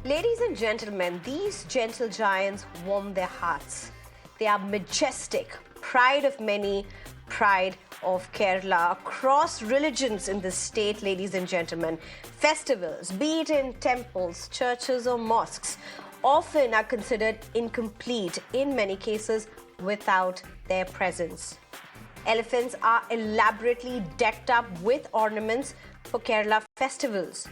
Ladies and gentlemen, these gentle giants warm their hearts. They are majestic, pride of many, pride of Kerala, across religions in this state, ladies and gentlemen. Festivals, be it in temples, churches or mosques, often are considered incomplete, in many cases without their presence. Elephants are elaborately decked up with ornaments for Kerala festivals.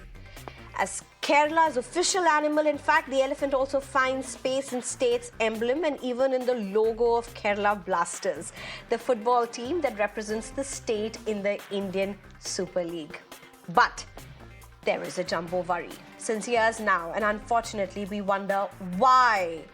As Kerala's official animal, in fact, the elephant also finds space in state's emblem and even in the logo of Kerala Blasters, the football team that represents the state in the Indian Super League. But there is a jumbo worry since years now, and unfortunately, we wonder why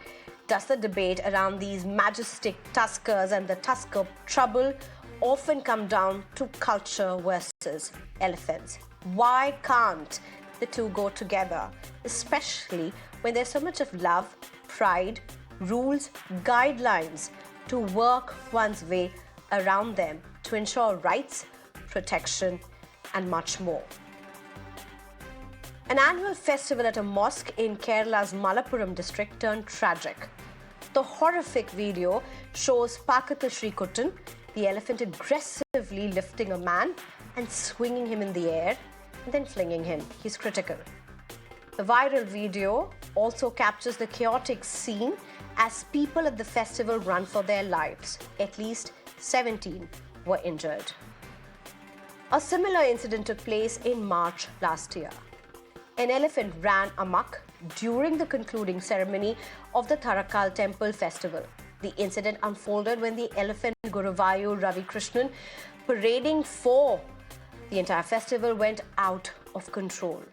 does the debate around these majestic tuskers and the tusker trouble often come down to culture versus elephants? Why can't the two go together, especially when there's so much of love, pride, rules, guidelines to work one's way around them to ensure rights, protection, and much more? An annual festival at a mosque in Kerala's Malappuram district turned tragic. The horrific video shows Pakatha Srikuttan, the elephant, aggressively lifting a man and swinging him in the air and then flinging him. He's critical. The viral video also captures the chaotic scene as people at the festival run for their lives. At least 17 were injured. A similar incident took place in March last year. An elephant ran amok during the concluding ceremony of the Tharakal Temple festival. The incident unfolded when the elephant Guruvayur Ravi Krishnan, parading for the entire festival, went out of control.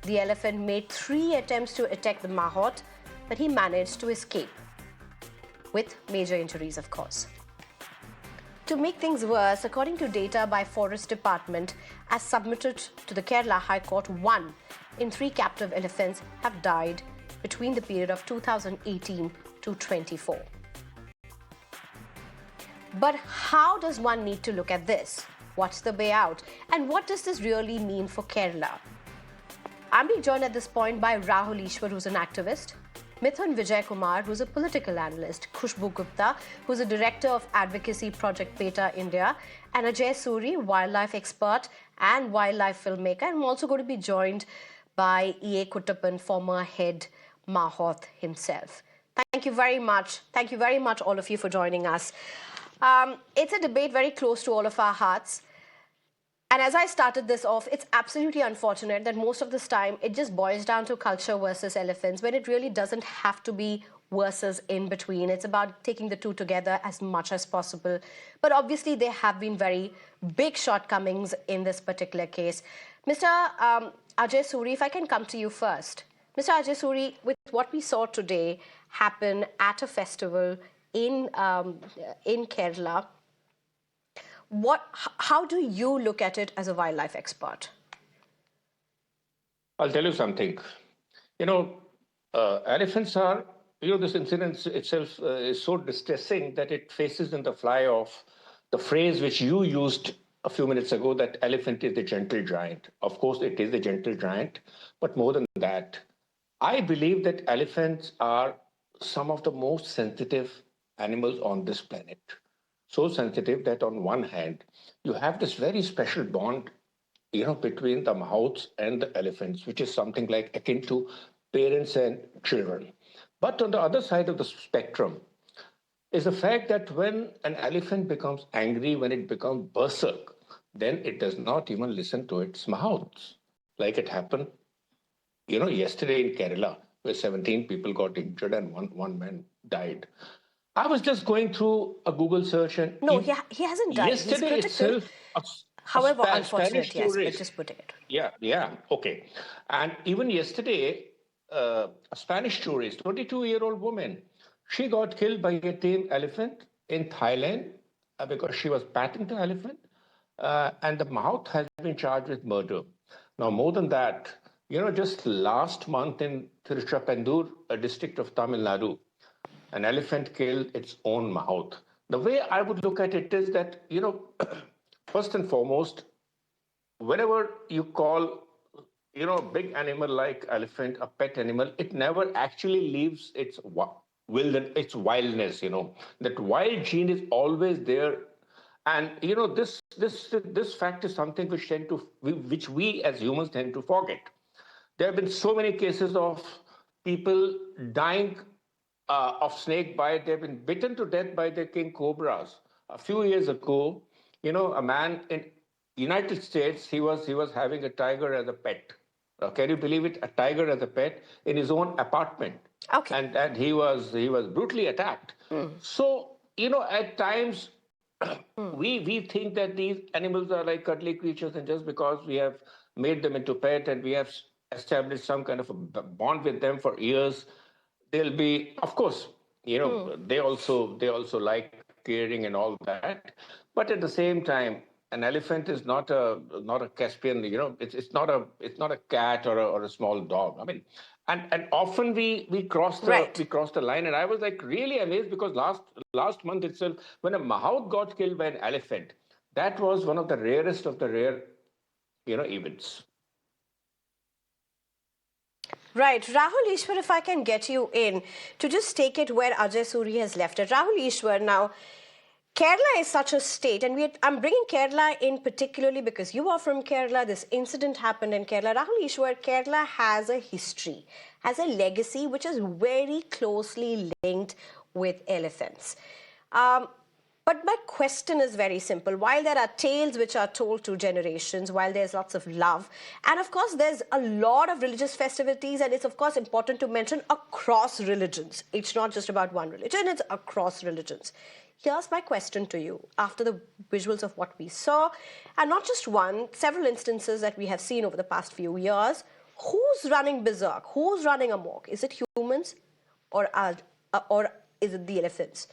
The elephant made 3 attempts to attack the Mahout, but he managed to escape, with major injuries, of course. To make things worse, according to data by Forest Department, as submitted to the Kerala High Court, 1 in 3 captive elephants have died between the period of 2018 to 24. But how does one need to look at this? What's the way out? And what does this really mean for Kerala? I'm being joined at this point by Rahul Ishwar, who's an activist, Mithun Vijay Kumar, who's a political analyst, Khushbu Gupta, who's a director of advocacy Project Beta India, and Ajay Suri, wildlife expert and wildlife filmmaker. And I'm also going to be joined by E.A. Kuttappan, former head Mahout himself. Thank you very much. Thank you very much, all of you, for joining us. It's a debate very close to all of our hearts. And as I started this off, it's absolutely unfortunate that most of this time it just boils down to culture versus elephants, when it really doesn't have to be versus in between. It's about taking the two together as much as possible. But obviously, there have been very big shortcomings in this particular case. Mr. Ajay Suri, if I can come to you first. Mr. Ajay Suri, with what we saw today happen at a festival in Kerala, how do you look at it as a wildlife expert? I'll tell you something. Elephants are, this incident itself is so distressing that it faces in the fly of the phrase which you used a few minutes ago, that elephant is the gentle giant. Of course, it is the gentle giant, but more than that, I believe that elephants are some of the most sensitive animals on this planet. So sensitive that on one hand, you have this very special bond, between the mahouts and the elephants, which is something like akin to parents and children. But on the other side of the spectrum is the fact that when an elephant becomes angry, when it becomes berserk, then it does not even listen to its mahouts, like it happened, yesterday in Kerala, where 17 people got injured and one man died. I was just going through a Google search and... No, he hasn't died. Yesterday itself, however, unfortunate, Spanish yes, tourist. but just putting it. Yeah, okay. And even yesterday, a Spanish tourist, 22-year-old woman, she got killed by a tame elephant in Thailand because she was patting the elephant. And the Mahout has been charged with murder. Now, more than that, just last month in Tiruchappendur, a district of Tamil Nadu, an elephant killed its own Mahout. The way I would look at it is that, first and foremost, whenever you call big animal like elephant, a pet animal, it never actually leaves its wildness. That wild gene is always there, and this fact is something which we as humans tend to forget. There have been so many cases of people dying of snake bite. They've been bitten to death by the king cobras. A few years ago, a man in United States, he was having a tiger as a pet. Can you believe it? A tiger as a pet in his own apartment, Okay. and he was brutally attacked. So at times we think that these animals are like cuddly creatures, and just because we have made them into pet and we have established some kind of a bond with them for years, they'll be, of course, they also like caring and all that. But at the same time, an elephant is not a Caspian. It's not a cat or a small dog. I mean, and often we cross the Right. we cross the line, and I was like really amazed because last month itself, when a mahout got killed by an elephant, that was one of the rarest of the rare events. Right. Rahul Ishwar, if I can get you in to just take it where Ajay Suri has left it. Rahul Ishwar, now, Kerala is such a state, and I'm bringing Kerala in particularly because you are from Kerala. This incident happened in Kerala. Rahul Ishwar, Kerala has a history, has a legacy which is very closely linked with elephants. Um, but my question is very simple. While there are tales which are told to generations, while there's lots of love, and of course there's a lot of religious festivities, and it's of course important to mention across religions. It's not just about one religion, it's across religions. Here's my question to you. After the visuals of what we saw, and not just one, several instances that we have seen over the past few years, who's running berserk? Who's running amok? Is it humans or is it the elephants?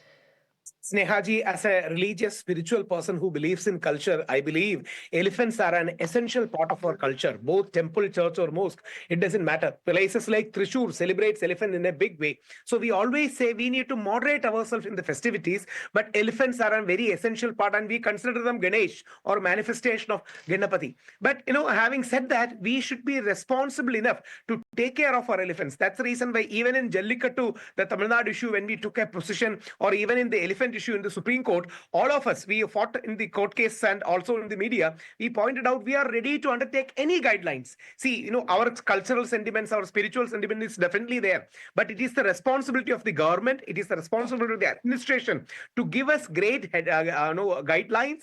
Snehaji, as a religious, spiritual person who believes in culture, I believe elephants are an essential part of our culture, both temple, church, or mosque. It doesn't matter. Places like Trishur celebrates elephant in a big way. So we always say we need to moderate ourselves in the festivities, but elephants are a very essential part, and we consider them Ganesh or manifestation of Ganapati. But having said that, we should be responsible enough to take care of our elephants. That's the reason why even in Jallikattu, the Tamil Nadu issue, when we took a position, or even in the elephant issue in the Supreme Court, all of us, we fought in the court case and also in the media, we pointed out we are ready to undertake any guidelines. See, our cultural sentiments, our spiritual sentiment is definitely there, but it is the responsibility of the government, it is the responsibility of the administration to give us great guidelines,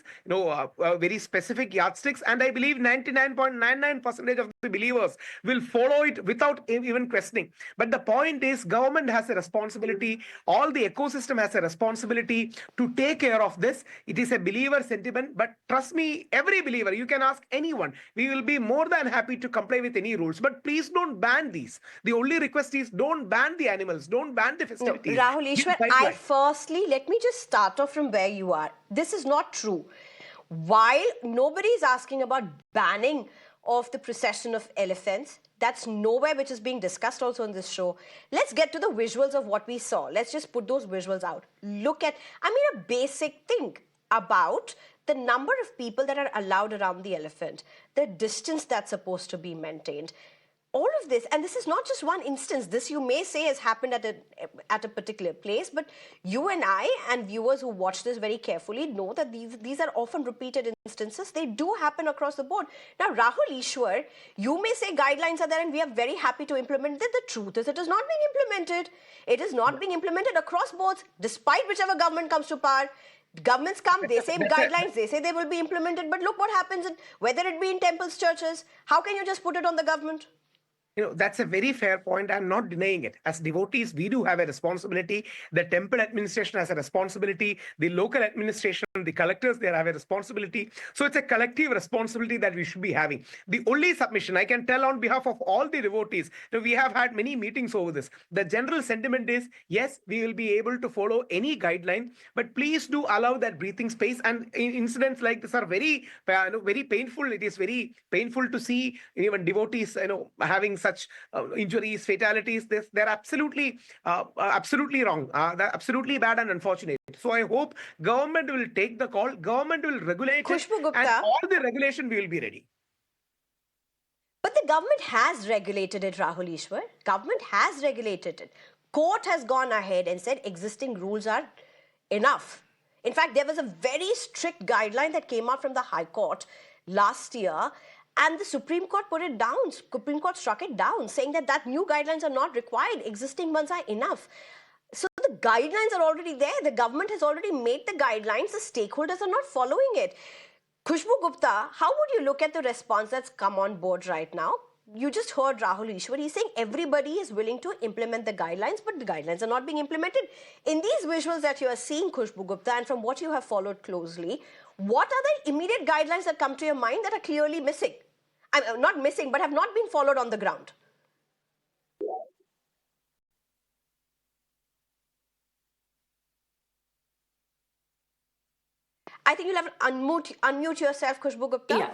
very specific yardsticks, and I believe 99.99% of the believers will follow it without even questioning. But the point is, government has a responsibility, all the ecosystem has a responsibility to take care of this. It is a believer sentiment, but trust me, every believer, you can ask anyone, we will be more than happy to comply with any rules, but please don't ban these. The only request is don't ban the animals, don't ban the No, festivities. Rahul Ishwar, let me just start off from where you are. This is not true. While nobody is asking about banning of the procession of elephants, that's nowhere which is being discussed also on this show. Let's get to the visuals of what we saw. Let's just put those visuals out. A basic thing about the number of people that are allowed around the elephant, the distance that's supposed to be maintained, all of this, and this is not just one instance. This, you may say, has happened at a particular place, but you and I and viewers who watch this very carefully know that these are often repeated instances. They do happen across the board. Now, Rahul Ishwar, you may say guidelines are there and we are very happy to implement them. The truth is it is not being implemented. It is not being implemented across boards, despite whichever government comes to power. Governments come, they say guidelines, they say they will be implemented, but look what happens, whether it be in temples, churches. How can you just put it on the government? That's a very fair point. I'm not denying it. As devotees, we do have a responsibility. The temple administration has a responsibility. The local administration, the collectors, they have a responsibility. So it's a collective responsibility that we should be having. The only submission I can tell on behalf of all the devotees, we have had many meetings over this. The general sentiment is, yes, we will be able to follow any guideline, but please do allow that breathing space. And incidents like this are very, very painful. It is very painful to see even devotees, having such injuries, fatalities. They're absolutely wrong. They're absolutely bad and unfortunate. So I hope government will take the call, government will regulate it, Khushbu and Gupta, all the regulation we will be ready. But the government has regulated it, Rahul Ishwar. Government has regulated it. Court has gone ahead and said existing rules are enough. In fact, there was a very strict guideline that came out from the High Court last year, and the Supreme Court put it down. Supreme Court struck it down, saying that new guidelines are not required. Existing ones are enough. So the guidelines are already there. The government has already made the guidelines. The stakeholders are not following it. Khushbu Gupta, how would you look at the response that's come on board right now? You just heard Rahul Ishwar. He's saying everybody is willing to implement the guidelines, but the guidelines are not being implemented. In these visuals that you are seeing, Khushbu Gupta, and from what you have followed closely, what are the immediate guidelines that come to your mind that are clearly missing? Not missing, but have not been followed on the ground? I think you'll have to unmute yourself, Khushbu Gupta. Yeah.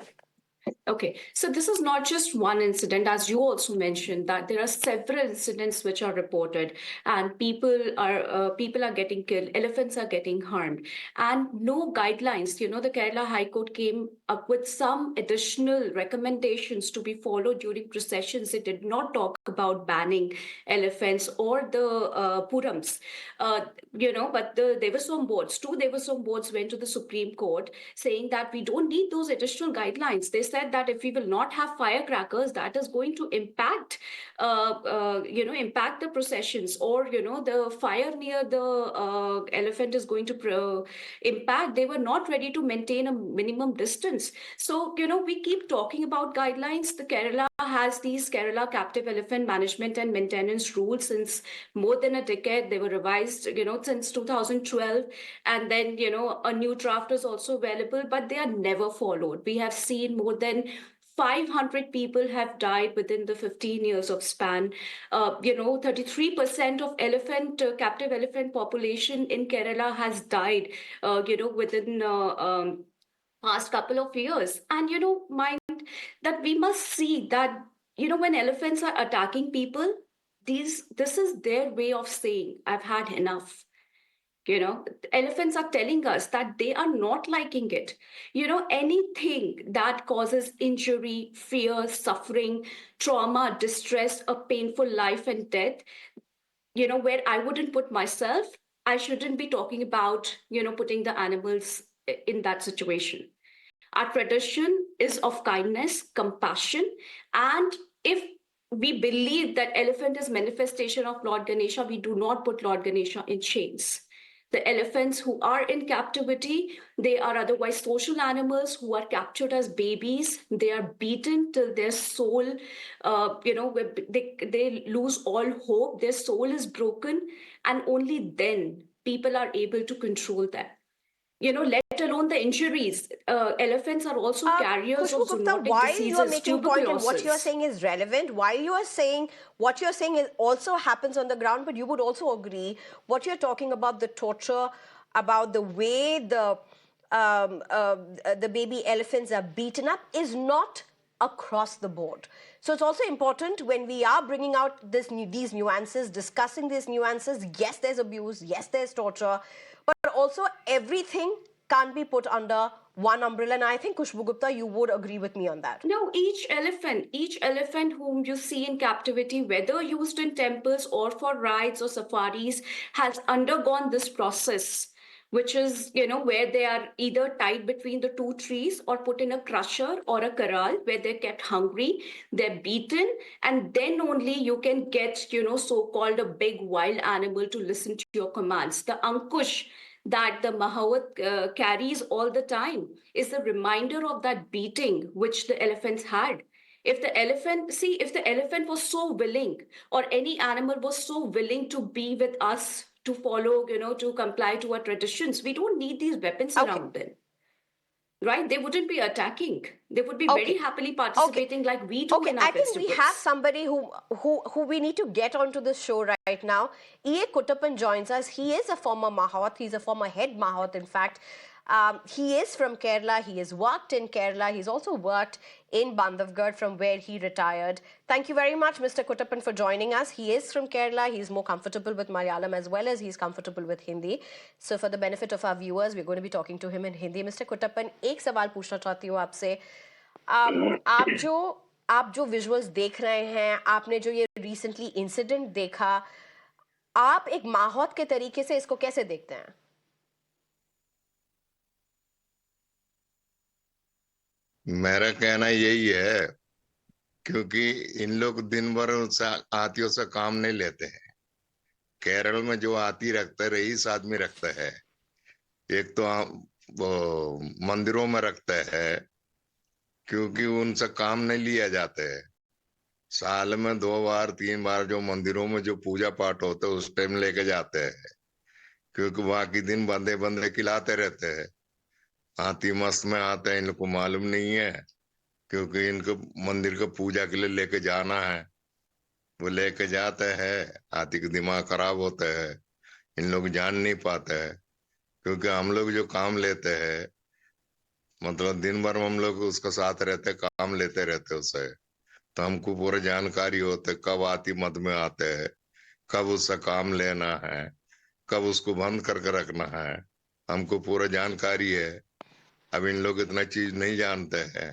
Okay, so this is not just one incident, as you also mentioned, that there are several incidents which are reported, and people are getting killed, elephants are getting harmed, and no guidelines. The Kerala High Court came up with some additional recommendations to be followed during processions. It did not talk about banning elephants or the purams, but there were some boards. There were some boards went to the Supreme Court saying that we don't need those additional guidelines. They said that if we will not have firecrackers, that is going to impact the processions, or the fire near the elephant is going to impact. They were not ready to maintain a minimum distance. So we keep talking about guidelines. The Kerala has these Kerala captive elephant management and maintenance rules since more than a decade. They were revised since 2012, and then a new draft is also available, but they are never followed. We have seen more than 500 people have died within the 15 years of span. 33% of captive elephant population in Kerala has died, within past couple of years. And, mind that we must see that, when elephants are attacking people, this is their way of saying, I've had enough. Elephants are telling us that they are not liking it. Anything that causes injury, fear, suffering, trauma, distress, a painful life and death, where I wouldn't put myself, I shouldn't be talking about, putting the animals in that situation. Our tradition is of kindness, compassion, and if we believe that elephant is manifestation of Lord Ganesha, we do not put Lord Ganesha in chains. The elephants who are in captivity, they are otherwise social animals who are captured as babies. They are beaten till their soul, they lose all hope. Their soul is broken, and only then people are able to control them. Let alone the injuries. Elephants are also carriers Khushbu of Gupta, zoonotic while diseases, you are making point and what you are tuberculosis. saying is relevant, while you are saying what you're saying is also happens on the ground, but you would also agree what you're talking about, the torture, about the way the baby elephants are beaten up, is not across the board. So it's also important when we are bringing out these nuances, discussing these nuances. Yes, there's abuse. Yes, there's torture. But also everything can't be put under one umbrella. And I think, Khushbu Gupta, you would agree with me on that. No, each elephant whom you see in captivity, whether used in temples or for rides or safaris, has undergone this process, which is, where they are either tied between the two trees or put in a crusher or a corral where they're kept hungry, they're beaten, and then only you can get, so-called a big wild animal to listen to your commands. The ankush that the Mahout carries all the time is a reminder of that beating which the elephants had. If the elephant was so willing, or any animal was so willing to be with us, to follow, to comply to our traditions, we don't need these weapons around them. Right? They wouldn't be attacking. They would be very happily participating like we do in our festivals. I think we have somebody who we need to get onto the show right now. E.A. Kuttappan joins us. He is a former Mahout. He's a former head Mahout, in fact. He is from Kerala. He has worked in Kerala. He's also worked in Bandhavgarh, from where he retired. Thank you very much, Mr. Kuttappan, for joining us. He is from Kerala. He's more comfortable with Malayalam as well as he's comfortable with Hindi. So for the benefit of our viewers, we're going to be talking to him in Hindi. Mr. Kuttappan, एक सवाल पूछना चाहती हूँ आपसे. आप जो आप जो विजुअल्स देख रहे हैं, आपने जो ये रिसेंटली इंसिडेंट देखा, आप एक माहौत के तरीके से इसको कैसे देखते हैं? मेरा कहना यही है, क्योंकि इन लोग दिन भर उनसे हाथियों से काम नहीं लेते हैं। केरल में जो हाथी रखता है, रईस आदमी रखता है। एक तो वो मंदिरों में रखता है, क्योंकि उनसे काम नहीं लिया जाता है। साल में 2 बार 3 बार जो मंदिरों में जो पूजा पाठ होता है उस टाइम लेके जाते हैं, क्योंकि बाकी दिन बंदे बंदे खिलाते रहते हैं। हाथी मस्त में आते हैं, इनको मालूम नहीं है, क्योंकि इनको मंदिर का पूजा के लिए लेके जाना है। वो लेके जाते हैं, हाथी का दिमाग खराब होता है, इन लोग जान नहीं पाते हैं। क्योंकि हम लोग जो काम लेते हैं, मतलब दिन भर हम लोग उसका साथ रहते, काम लेते रहते उससे, तो हमको पूरी जानकारी होते कब हाथी मद में आते हैं, कब उससे काम लेना है, कब उसको बंद करके रखना है। हमको पूरा जानकारी है। अब इन लोग इतना चीज नहीं जानते हैं।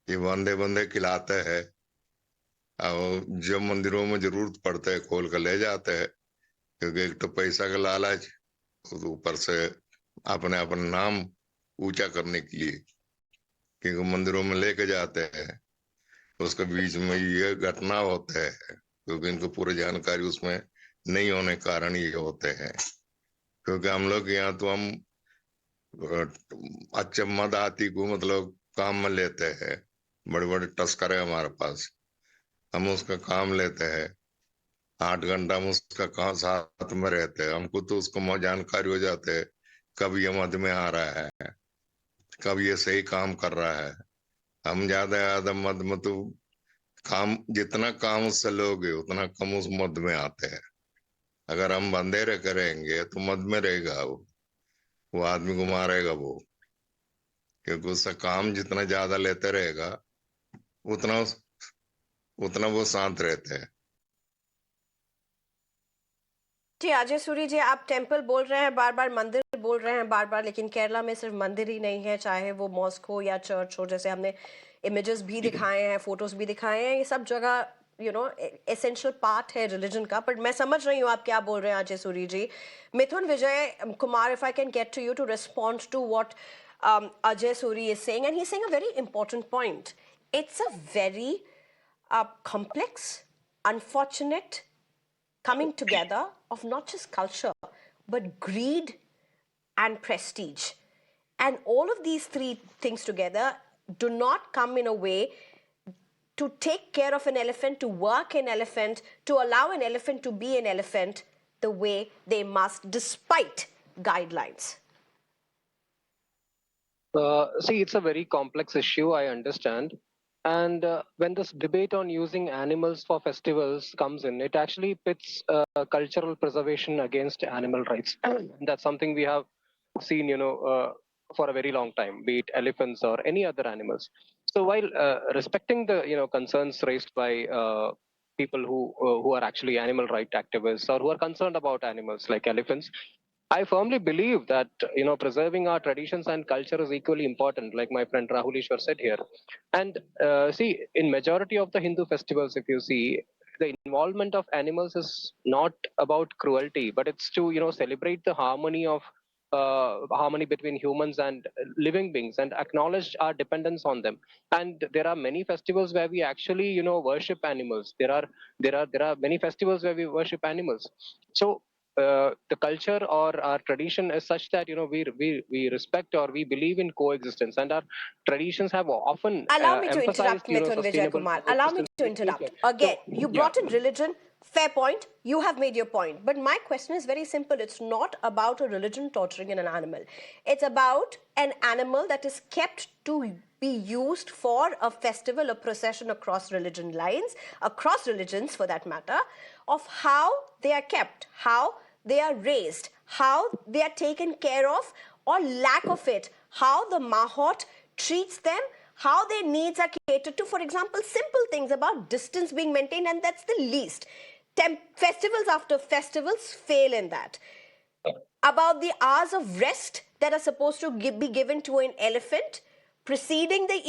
ये बंदे बंदे खिलाते हैं, और जब मंदिरों में जरूरत पड़ता है खोल कर ले जाते हैं, क्योंकि एक तो पैसा का लालच, और ऊपर से अपने अपना नाम ऊंचा करने के लिए, क्योंकि मंदिरों में लेके जाते हैं। उसके बीच में ये घटना होता है, क्योंकि इनको पूरी जानकारी उसमें नहीं होने के कारण ये होते हैं। क्योंकि हम लोग यहाँ तो हम अच्छे मद हाथी को मतलब काम में लेते हैं। बड़े बड़े टस्कर है हमारे पास, हम उसका काम लेते हैं। 8 घंटा हम उसका काम साथ में रहते हैं। हमको तो उसको जानकारी हो जाते है, कब ये मद में आ रहा है, कब ये सही काम कर रहा है। हम ज्यादा मद में तो काम, जितना काम उससे लोगे उतना कम उस मद में आते हैं। अगर हम बंदे रह करेंगे तो मद में रहेगा वो आदमी को मारेगा वो, क्योंकि उसका काम जितना ज्यादा लेते रहेगा उतना उतना वो शांत रहते हैं। जी अजय सूरी जी, आप टेम्पल बोल रहे हैं बार बार, मंदिर बोल रहे हैं बार बार, लेकिन केरला में सिर्फ मंदिर ही नहीं है, चाहे वो मॉस्क हो या चर्च हो, जैसे हमने इमेजेस भी दिखाए हैं, फोटोज भी दिखाए हैं, ये सब जगह एसेंशियल पार्ट है रिलीजन का। बट मैं समझ रही हूँ आप क्या बोल रहे हैं Ajay Suri ji. Mithun Vijay Kumar, if I can get to you to respond to what Ajay Suri is saying, and he's saying a very important point. It's a very complex, unfortunate coming together of not just culture, but greed and prestige. And all of these three things together do not come in a way to take care of an elephant, to work an elephant, to allow an elephant to be an elephant the way they must, despite guidelines. See, it's a very complex issue, I understand. And when this debate on using animals for festivals comes in, it actually pits cultural preservation against animal rights. That's something we have seen, for a very long time, be it elephants or any other animals. So while respecting the, concerns raised by people who are actually animal right activists or who are concerned about animals like elephants, I firmly believe that preserving our traditions and culture is equally important, like my friend Rahul Ishwar said here. And see, in majority of the Hindu festivals, if you see, the involvement of animals is not about cruelty, but it's to celebrate the harmony between humans and living beings and acknowledge our dependence on them. And there are many festivals where we actually worship animals. There are many festivals where we worship animals. So the culture or our tradition is such that we respect or we believe in coexistence, and our traditions have often Allow me to emphasized interrupt, Mithun Vijay sustainable Kumar. Allow me to interrupt. Again, you brought in religion. Fair point. You have made your point. But my question is very simple. It's not about a religion torturing an animal. It's about an animal that is kept to be used for a festival, a procession across religion lines, across religions for that matter, of how they are kept, how they are raised, how they are taken care of, or lack of it, how the Mahout treats them, how their needs are catered to. For example, simple things about distance being maintained, and that's the least. Festivals after festivals fail in that. About the hours of rest that are supposed to be given to an elephant preceding the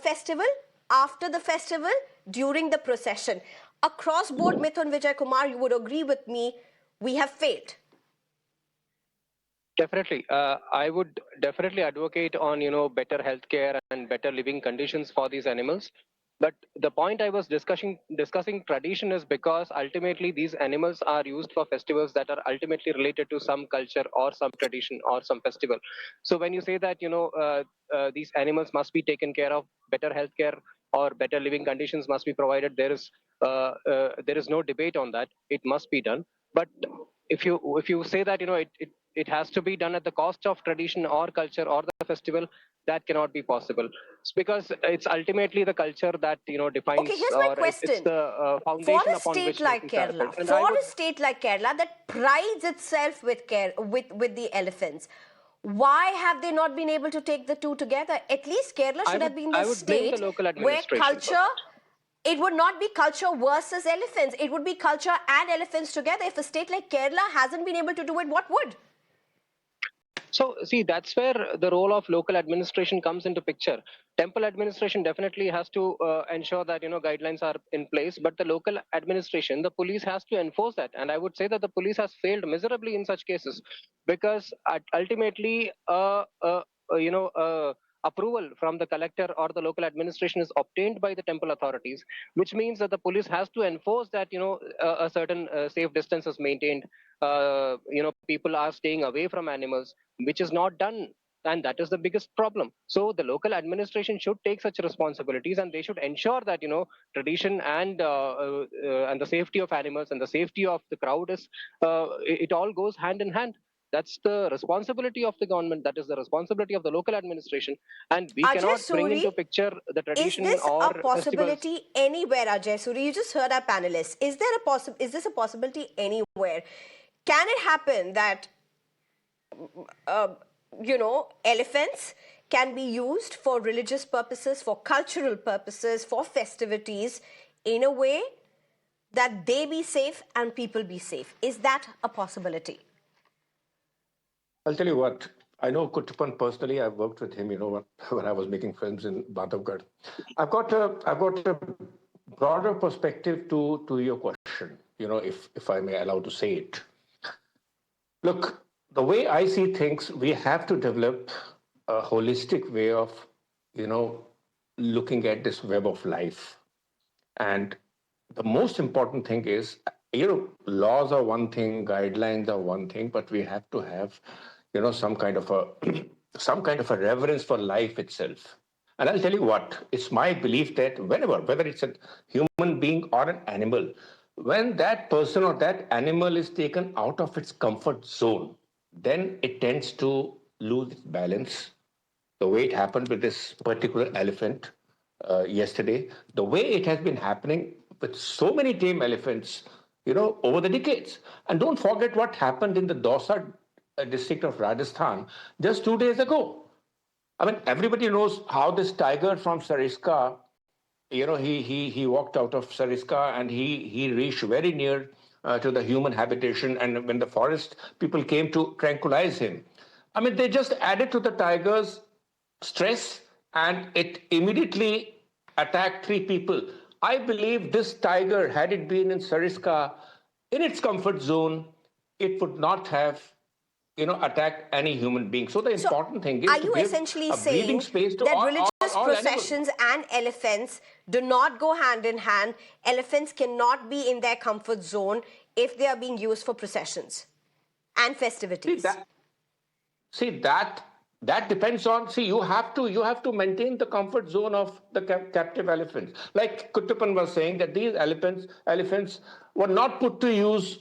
festival, after the festival, during the procession. Across board Mithun Vijay Kumar, you would agree with me, we have failed. Definitely. I would definitely advocate on, better healthcare and better living conditions for these animals. But the point I was discussing tradition is because ultimately these animals are used for festivals that are ultimately related to some culture or some tradition or some festival. So when you say that, these animals must be taken care of, better healthcare or better living conditions must be provided, there is no debate on that. It must be done. But if you say that, it has to be done at the cost of tradition or culture or the festival, that cannot be possible. It's because it's ultimately the culture that Okay, defines, here's my or it's question. the For foundation a upon state which like nations are Kerala, built. And I for would a state like Kerala that prides itself with with the elephants, why have they not been able to take the two together? At least Kerala I should would have been the I would blame the state local where administration for culture, that. it would not be culture versus elephants. It would be culture and elephants together. If a state like Kerala hasn't been able to do it, what would? So, see, that's where the role of local administration comes into picture. Temple administration definitely has to ensure that guidelines are in place, but the local administration, the police has to enforce that. And I would say that the police has failed miserably in such cases, because ultimately, approval from the collector or the local administration is obtained by the temple authorities, which means that the police has to enforce that a certain safe distance is maintained. People are staying away from animals, which is not done, and that is the biggest problem. So the local administration should take such responsibilities, and they should ensure that tradition and the safety of animals and the safety of the crowd is, it all goes hand in hand. That's the responsibility of the government, that is the responsibility of the local administration, and we Ajay cannot bring Suri, into picture the is tradition this or a festivals. possibility anywhere, Ajay Suri? You just heard our panelists. Is this a possibility anywhere? Can it happen that uh, elephants can be used for religious purposes, for cultural purposes, for festivities in a way that they be safe and people be safe? Is that a possibility? I'll tell you what. I know Kuttupan personally. I've worked with him. When I was making films in Bandhavgarh. I've got a broader perspective to your question. If I may allow to say it. Look, the way I see things, we have to develop a holistic way of, looking at this web of life. And the most important thing is, laws are one thing, guidelines are one thing, but we have to have, some kind of a some kind of a reverence for life itself. And I'll tell you what, it's my belief that whether it's a human being or an animal, when that person or that animal is taken out of its comfort zone, then it tends to lose its balance, the way it happened with this particular elephant yesterday, the way it has been happening with so many tame elephants, over the decades. And don't forget what happened in the Dausa district of Rajasthan just 2 days ago. I mean, everybody knows how this tiger from Sariska, he walked out of Sariska and he reached very near to the human habitation. And when the forest people came to tranquilize him, I mean, they just added to the tiger's stress and it immediately attacked three people. I believe this tiger, had it been in Sariska, in its comfort zone, it would not have attack any human being. So the So, important thing is are to you give essentially a breathing saying space to that all, religious all animals. processions and elephants do not go hand in hand? Elephants cannot be in their comfort zone if they are being used for processions and See festivities. that See that depends on. See, you have to maintain the comfort zone of the captive elephants. Like Kuttupan was saying that these elephants were not put to use,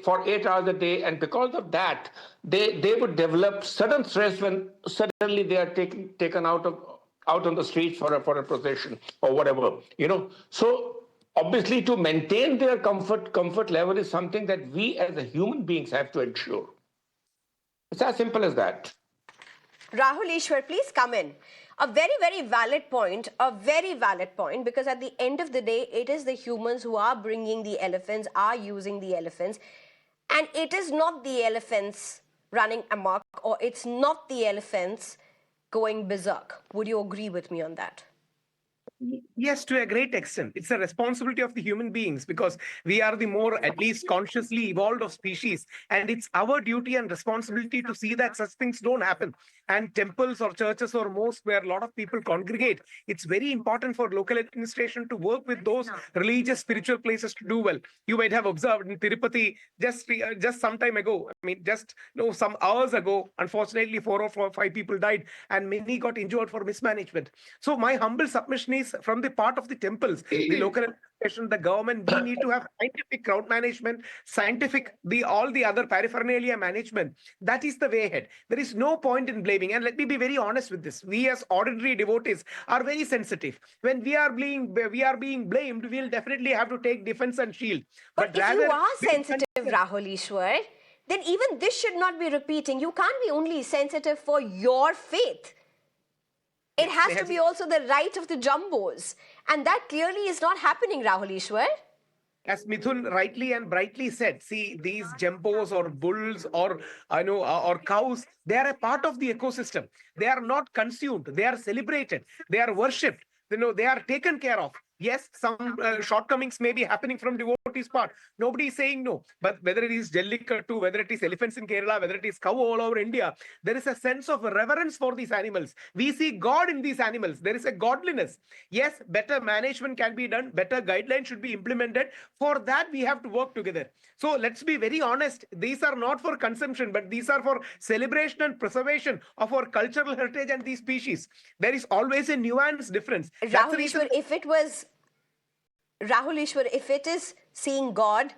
for 8 hours a day, and because of that, they would develop sudden stress when suddenly they are taken out on the streets for a procession or whatever. So obviously to maintain their comfort level is something that we as a human beings have to ensure. It's as simple as that. Rahul Ishwar, please come in. A very, very valid point, because at the end of the day, it is the humans who are bringing the elephants, are using the elephants, and it is not the elephants running amok, or it's not the elephants going berserk. Would you agree with me on that? Yes, to a great extent. It's a responsibility of the human beings because we are the more, at least consciously evolved of species. And it's our duty and responsibility to see that such things don't happen. And temples or churches or mosques where a lot of people congregate, it's very important for local administration to work with those religious, spiritual places to do well. You might have observed in Tirupati just some time ago. I mean, just some hours ago, unfortunately, 5 people died and many got injured for mismanagement. So my humble submission is from the part of the temples, the local administration, the government, we need to have scientific crowd management, all the other paraphernalia management. That is the way ahead. There is no point in blaming. And let me be very honest with this. We as ordinary devotees are very sensitive. When we are being blamed, we'll definitely have to take defense and shield. But if you are sensitive, Rahul Ishwar, then even this should not be repeating. You can't be only sensitive for your faith. It has to be also the right of the jumbos. And that clearly is not happening, Rahul Ishwar. As Mithun rightly and brightly said, see, these jumbos or bulls or or cows, they are a part of the ecosystem. They are not consumed. They are celebrated. They are worshipped. They are taken care of. Yes, some shortcomings may be happening from devotees' part. Nobody is saying no. But whether it is Jallikattu, whether it is elephants in Kerala, whether it is cow all over India, there is a sense of reverence for these animals. We see God in these animals. There is a godliness. Yes, better management can be done. Better guidelines should be implemented. For that, we have to work together. So let's be very honest. These are not for consumption, but these are for celebration and preservation of our cultural heritage and these species. There is always a nuance difference. Rahul Ishwar, Rahul Ishwar, if it is seeing God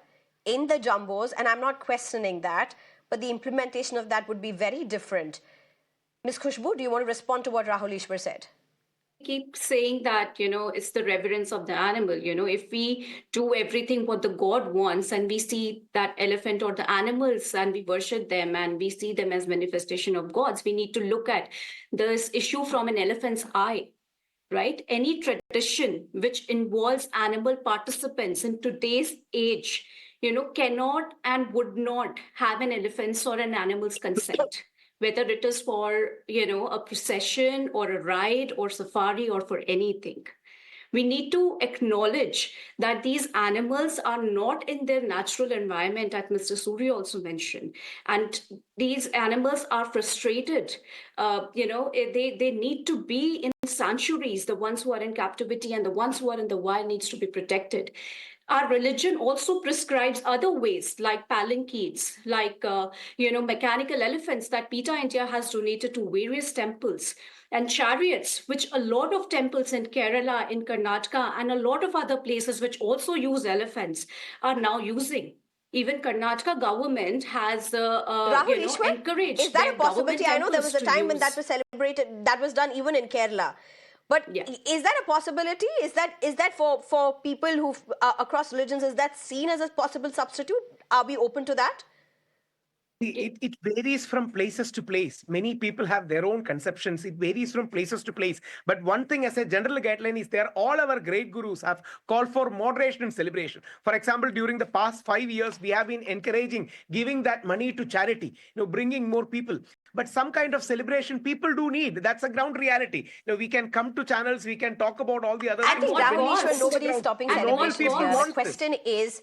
in the jumbos, and I'm not questioning that, but the implementation of that would be very different. Ms. Khushbu, do you want to respond to what Rahul Ishwar said? Keep saying that, it's the reverence of the animal. If we do everything what the God wants and we see that elephant or the animals and we worship them and we see them as manifestation of gods, we need to look at this issue from an elephant's eye. Right? Any tradition which involves animal participants in today's age, cannot and would not have an elephant's or an animal's consent, whether it is for, a procession or a ride or safari or for anything. We need to acknowledge that these animals are not in their natural environment, as Mr. Suri also mentioned. And these animals are frustrated. They need to be in sanctuaries. The ones who are in captivity and the ones who are in the wild needs to be protected. Our religion also prescribes other ways like palanquins, like, mechanical elephants that PETA India has donated to various temples, and chariots, which a lot of temples in Kerala, in Karnataka, and a lot of other places which also use elephants are now using. Even Karnataka government has Rahul Ishwar, encouraged. Is that a possibility? I know there was a time when that was celebrated, that was done even in Kerala. But is that a possibility? Is that for people who across religions, is that seen as a possible substitute? Are we open to that? It varies from places to place. Many people have their own conceptions. It varies from places to place. But one thing as a general guideline is there, all our great gurus have called for moderation and celebration. For example, during the past 5 years, we have been encouraging giving that money to charity, bringing more people. But some kind of celebration people do need. That's a ground reality. We can come to channels, we can talk about all the other things. I think Rahul Ishwar, nobody is stopping celebration here. The question is,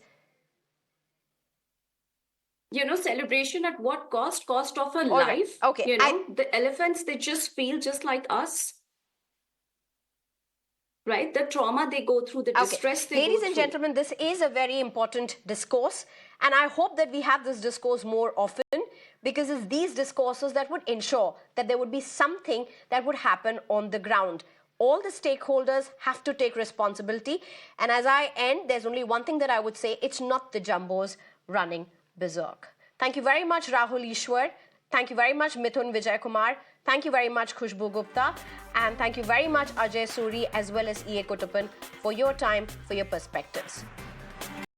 celebration at what cost? Cost of a life. Right. Okay. The elephants, they just feel just like us. Right? The trauma they go through, the distress they go through. Ladies and gentlemen, this is a very important discourse. And I hope that we have this discourse more often, because it's these discourses that would ensure that there would be something that would happen on the ground. All the stakeholders have to take responsibility. And as I end, there's only one thing that I would say. It's not the jumbos running berserk. Thank you very much, Rahul Ishwar. Thank you very much, Mithun Vijay Kumar. Thank you very much, Khushbu Gupta. And thank you very much, Ajay Suri, as well as E.A. Kutupan, for your time, for your perspectives.